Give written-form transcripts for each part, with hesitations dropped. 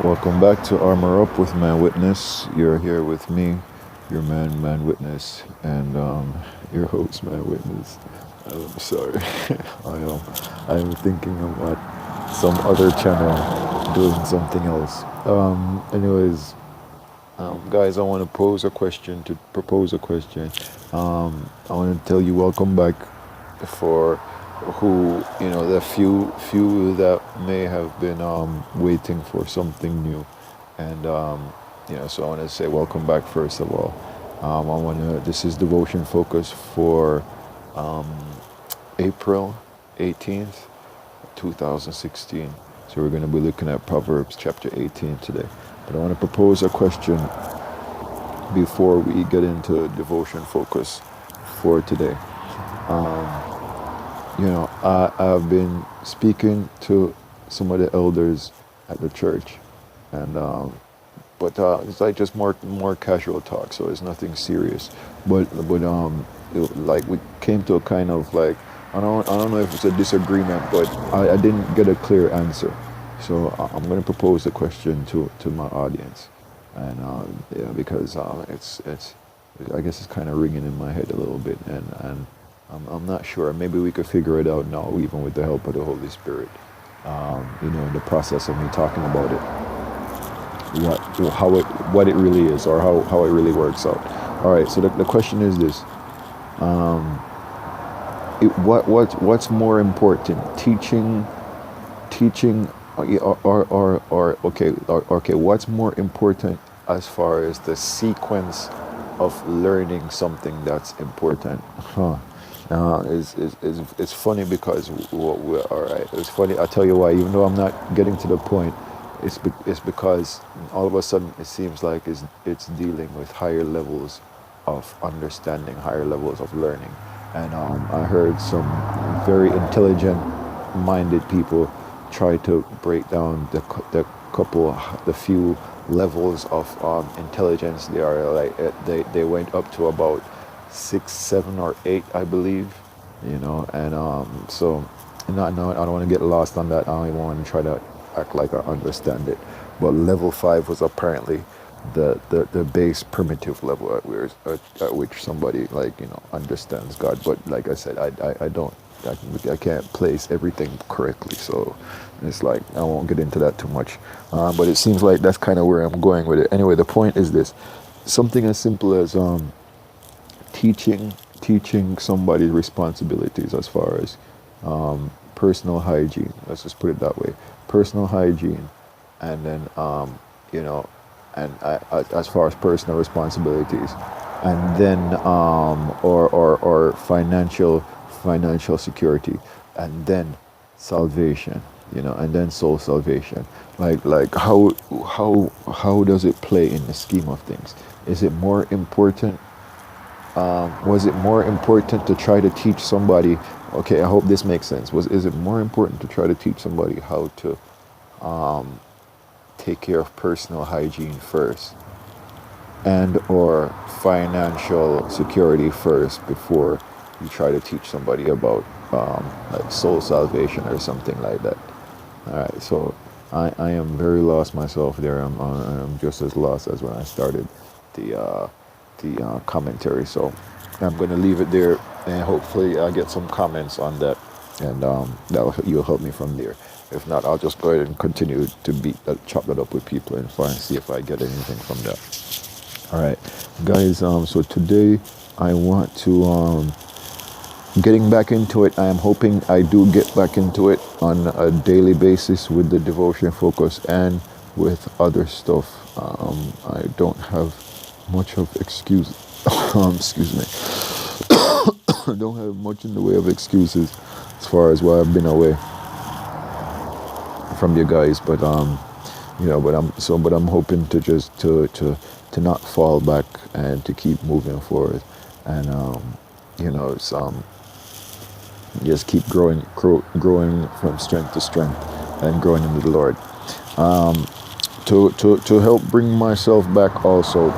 Welcome back to Armour Up with Man Witness. You're here with me, your man Witness, and your host, Man Witness. I'm sorry, I'm thinking I'm at some other channel doing something else. Anyways, guys, I want to propose a question. I want to tell you welcome back for who, the few that may have been waiting for something new, and so I want to say welcome back first of all. This is devotion focus for April 18th, 2016. So we're going to be looking at Proverbs chapter 18 today. But I want to propose a question before we get into devotion focus for today. I've been speaking to some of the elders at the church, and but it's like just more casual talk, so it's nothing serious. But like we came to a kind of like I don't know if it's a disagreement, but I didn't get a clear answer. So I'm going to propose a question to my audience, and because it's I guess it's kind of ringing in my head a little bit, and I'm not sure. Maybe we could figure it out now, even with the help of the Holy Spirit. In the process of me talking about it, what it really is, or how it really works out. All right. So the question is this: what's more important, teaching, okay? What's more important as far as the sequence of learning something that's important? It's funny because all right. It's funny. I'll tell you why. Even though I'm not getting to the point, it's because all of a sudden it seems like it's dealing with higher levels of understanding, higher levels of learning. And I heard some very intelligent-minded people try to break down the few levels of intelligence. They are like they went up to about 6, 7, or 8, I believe, and so no, I don't want to get lost on that. I don't even want to try to act like I understand it. But level 5 was apparently the base primitive level at which somebody understands God. But like I said, I can't place everything correctly, so it's like I won't get into that too much. But it seems like that's kind of where I'm going with it. Anyway, the point is this: something as simple as teaching somebody responsibilities as far as personal hygiene. Let's just put it that way: personal hygiene, and then as far as personal responsibilities, and then or financial security, and then salvation. And then soul salvation. Like how does it play in the scheme of things? Is it more important? Was it more important to try to teach somebody? Okay, I hope this makes sense. Is it more important to try to teach somebody how to take care of personal hygiene first, and or financial security first, before you try to teach somebody about like soul salvation or something like that? All right, so I am very lost myself there. I'm just as lost as when I started the commentary. So I'm going to leave it there, and hopefully I get some comments on that, and you'll help me from there. If not, I'll just go ahead and continue to chop that up with people and see if I get anything from that. All right, guys. So today I want to getting back into it. I am hoping I do get back into it on a daily basis with the devotion focus and with other stuff. I don't have much of excuse. Excuse me. I don't have much in the way of excuses as far as why I've been away from you guys, but but I'm hoping to just to not fall back and to keep moving forward, and just keep growing from strength to strength and growing into the Lord. To help bring myself back also,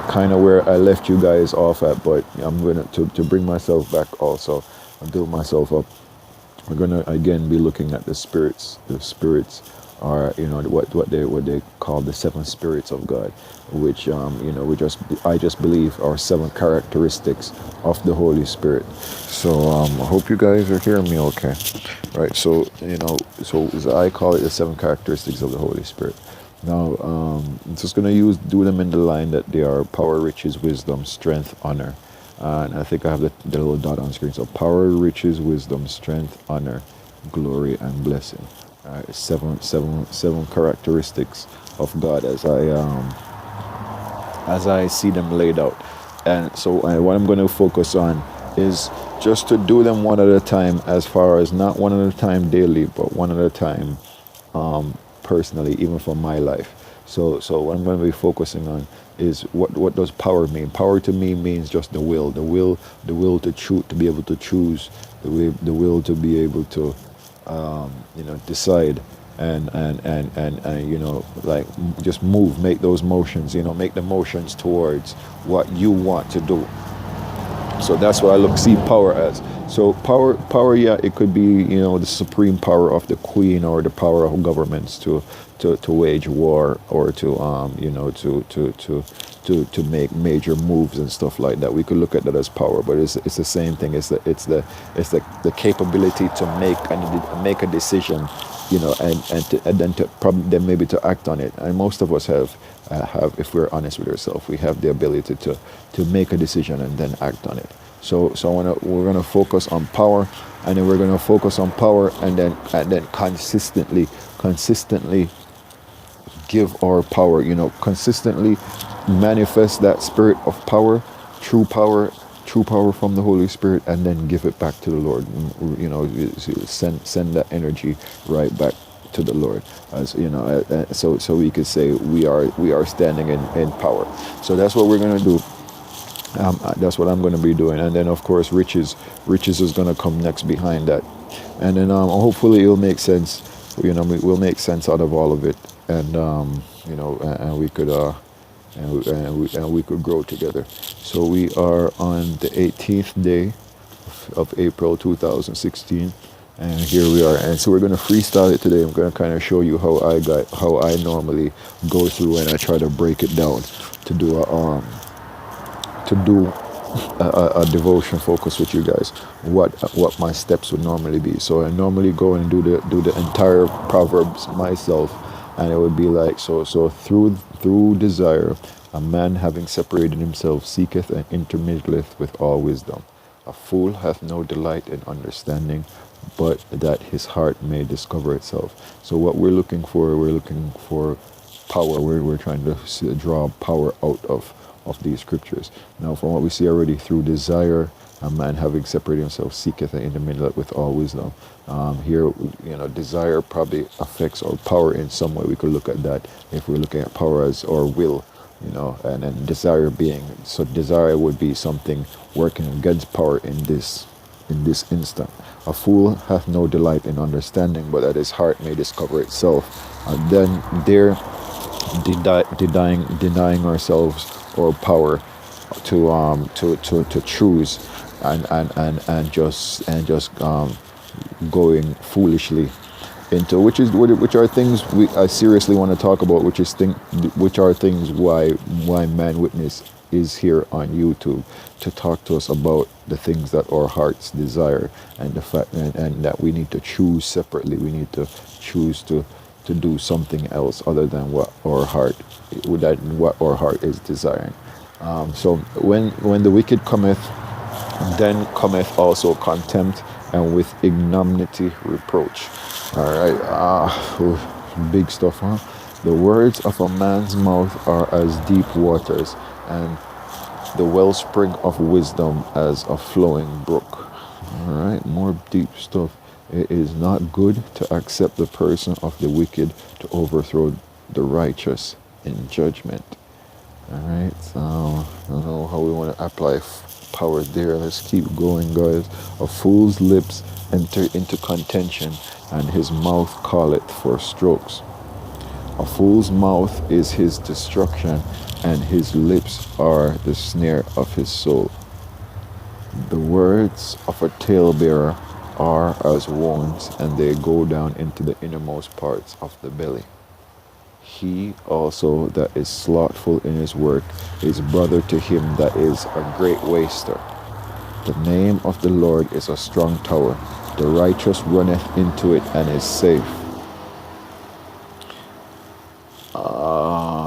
kind of where I left you guys off at, but I'm going to bring myself back also and build myself up. We're going to again be looking at the spirits are, what they call the seven spirits of God, which I just believe are seven characteristics of the Holy Spirit. So I hope you guys are hearing me okay. Right. So so as I call it, the seven characteristics of the Holy Spirit. Now, I'm just gonna do them in the line that they are: power, riches, wisdom, strength, honor. And I think I have the little dot on screen. So power, riches, wisdom, strength, honor, glory, and blessing. Seven characteristics of God as I see them laid out. And so what I'm going to focus on is just to do them one at a time, as far as not one at a time daily, but one at a time personally, even for my life. So what I'm going to be focusing on is what does power mean? Power to me means just the will to choose, to be able to choose, the will to be able to decide, and like just move, make those motions, make the motions towards what you want to do. So that's what I see power as. So power, yeah, it could be the supreme power of the queen, or the power of governments to wage war, or to to make major moves and stuff like that. We could look at that as power, but it's the same thing. It's the capability to make a decision, and then to probably then maybe to act on it. And most of us have, if we're honest with ourselves, we have the ability to make a decision and then act on it. So we're gonna focus on power, and then we're gonna focus on power, and then consistently give our power. Consistently manifest that spirit of power, true power, from the Holy Spirit, and then give it back to the Lord. Send that energy right back to the Lord, as so we could say we are standing in power. So that's what we're gonna do. That's what I'm going to be doing, and then of course riches is going to come next behind that, and then hopefully it'll make sense. We'll make sense out of all of it, and and we could and we could grow together. So we are on the 18th day of April 2016, and here we are. And so we're going to freestyle it today. I'm going to kind of show you how I normally go through, and I try to break it down to do a devotion focus with you guys, what my steps would normally be. So I normally go and do the entire Proverbs myself, and it would be like so through desire a man, having separated himself, seeketh and intermingleth with all wisdom. A fool hath no delight in understanding, but that his heart may discover itself. So what we're looking for power. We're trying to draw power out of these scriptures. Now, from what we see already, through desire, a man having separated himself seeketh and intermingleth with all wisdom. Here, desire probably affects our power in some way. We could look at that if we're looking at power as our will, and then desire desire would be something working against power in this instant. A fool hath no delight in understanding, but that his heart may discover itself. And then there, denying ourselves or power to choose, and just going foolishly into which are things I seriously want to talk about, which are things why Man Witness is here on YouTube, to talk to us about the things that our hearts desire, and the fact and that we need to choose separately. We need to choose to do something else other than what our heart is desiring. So when the wicked cometh, then cometh also contempt, and with ignominy reproach. All right, big stuff, huh? The words of a man's mouth are as deep waters, and the wellspring of wisdom as a flowing brook. All right, more deep stuff. It is not good to accept the person of the wicked, to overthrow the righteous in judgment. All right, so I don't know how we want to apply power there. Let's keep going, guys. A fool's lips enter into contention, and his mouth calleth for strokes. A fool's mouth is his destruction, and his lips are the snare of his soul. The words of a talebearer are as wounds, and they go down into the innermost parts of the belly. He also that is slothful in his work is brother to him that is a great waster. The name of the Lord is a strong tower. The righteous runneth into it and is safe.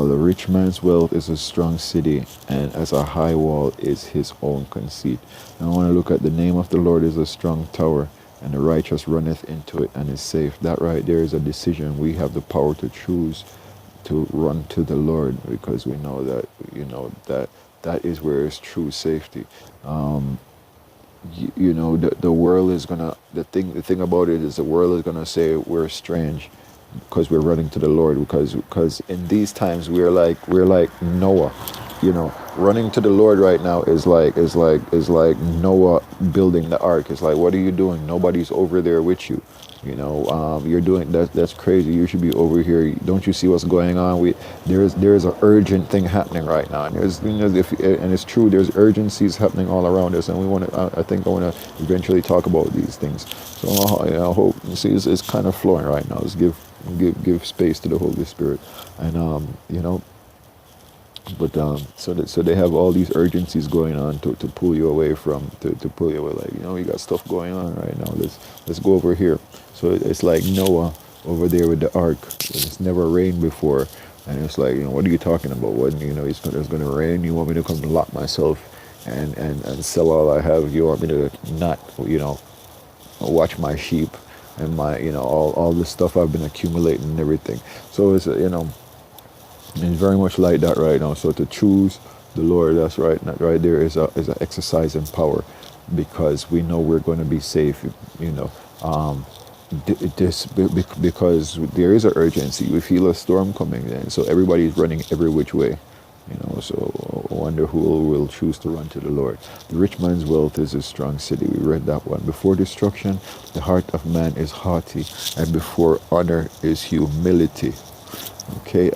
The rich man's wealth is a strong city, and as a high wall is his own conceit. And I want to look at the name of the Lord is a strong tower, and the righteous runneth into it and is safe. That right there is a decision. We have the power to choose to run to the Lord, because we know that that is where is true safety. The world is gonna the thing about it is the world is gonna say we're strange because we're running to the Lord, because in these times we're like Noah. Running to the Lord right now is like Noah building the ark. It's like, what are you doing? Nobody's over there with you. You're doing that. That's crazy. You should be over here. Don't you see what's going on? There's an urgent thing happening right now, and and it's true. There's urgencies happening all around us, and we want to. I think I want to eventually talk about these things. So I hope. See, it's kind of flowing right now. Let's give space to the Holy Spirit, and but so they have all these urgencies going on to pull you away to pull you away, like, you got stuff going on right now. Let's go over here. So it's like Noah over there with the ark. It's never rained before, and it's like, what are you talking about? What, it's going to rain? You want me to come lock myself and sell all I have? You want me to not watch my sheep and my all the stuff I've been accumulating and everything? So it's very much like that right now. So to choose the Lord, that's right. Not right there is a exercise in power, because we know we're going to be safe. Because there is an urgency. We feel a storm coming, and so everybody's running every which way. So I wonder who will choose to run to the Lord. The rich man's wealth is a strong city. We read that one. Before destruction, the heart of man is haughty, and before honor is humility. Okay,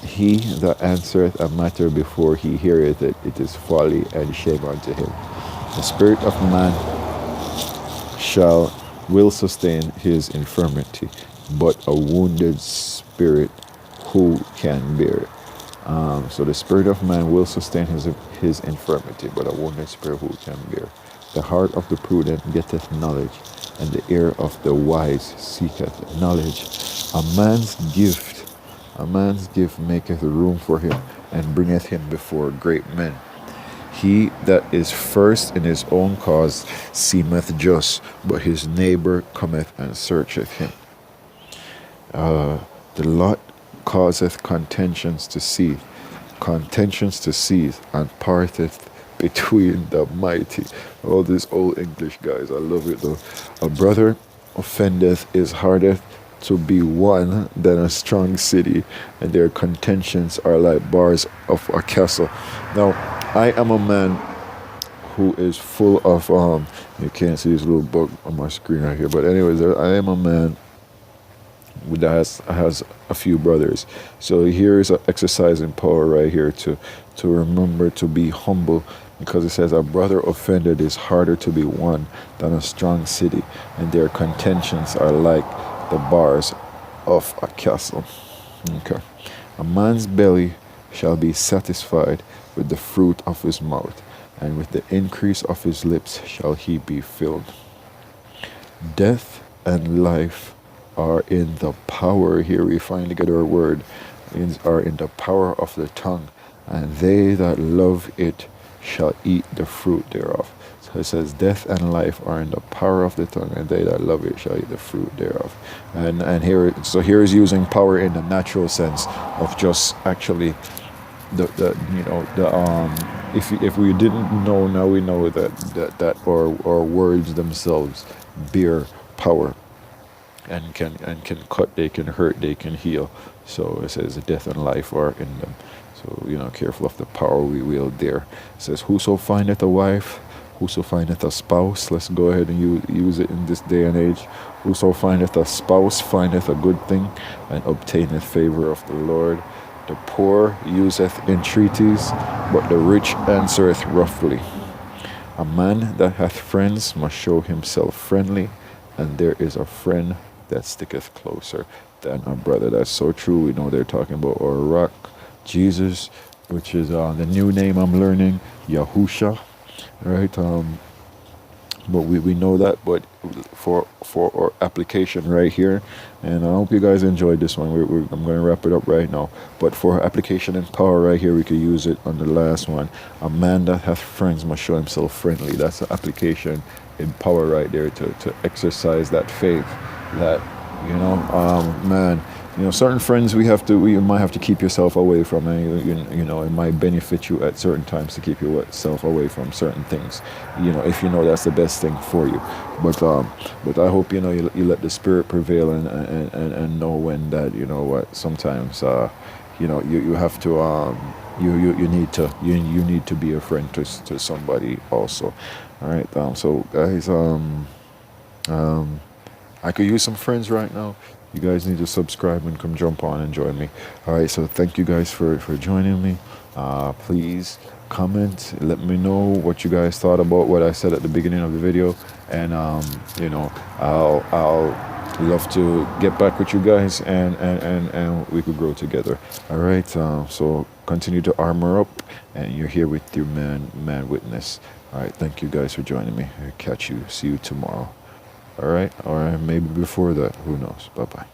he that answereth a matter before he heareth it, it is folly and shame unto him. The spirit of man will sustain his infirmity, but a wounded spirit who can bear it? So the spirit of man will sustain his infirmity, but a wounded spirit who can bear? The heart of the prudent getteth knowledge, and the ear of the wise seeketh knowledge. A man's gift maketh room for him, and bringeth him before great men. He that is first in his own cause seemeth just, but his neighbor cometh and searcheth him. The lot causeth contentions to cease, and parteth between the mighty. All these old English guys, I love it though. A brother offendeth is harder to be won than a strong city, and their contentions are like bars of a castle. Now, I am a man who is full of you can't see this little bug on my screen right here, but anyways, I am a man that has a few brothers. So here is an exercise in power right here to remember to be humble, because it says a brother offended is harder to be won than a strong city, and their contentions are like the bars of a castle. Okay. A man's belly shall be satisfied with the fruit of his mouth, and with the increase of his lips shall he be filled. Death and life are in the power, here we finally get our word, are in the power of the tongue, and they that love it shall eat the fruit thereof. So it says, death and life are in the power of the tongue, and they that love it shall eat the fruit thereof. And here is using power in the natural sense of just actually if we didn't know, now we know that our words themselves bear power, and can cut, they can hurt, they can heal. So it says death and life are in them. So careful of the power we wield there. It says, whoso findeth a wife, whoso findeth a spouse. Let's go ahead and use it in this day and age. Whoso findeth a spouse findeth a good thing, and obtaineth favor of the Lord. The poor useth entreaties, but the rich answereth roughly. A man that hath friends must show himself friendly, and there is a friend that sticketh closer than a brother. That's so true. We know they're talking about our rock, Jesus, which is the new name I'm learning, Yahusha, right? But we know that, but for our application right here, and I hope you guys enjoyed this one. I'm going to wrap it up right now, but for application and power right here, we could use it on the last one. A man that hath friends must show himself friendly. That's the application in power right there, to exercise that faith, that, man, certain friends we might have to keep yourself away from, and it might benefit you at certain times to keep yourself away from certain things, if that's the best thing for you. But I hope you let the spirit prevail, and know when that, what, sometimes you have to you need to be a friend to somebody also. All right, so guys, I could use some friends right now. You guys need to subscribe and come jump on and join me. All right, so thank you guys for joining me. Please comment, let me know what you guys thought about what I said at the beginning of the video, and I'll love to get back with you guys, and we could grow together. All right, so continue to armor up, and you're here with your man witness. All right, thank you guys for joining me. See you tomorrow. All right, or maybe before that, who knows. Bye bye.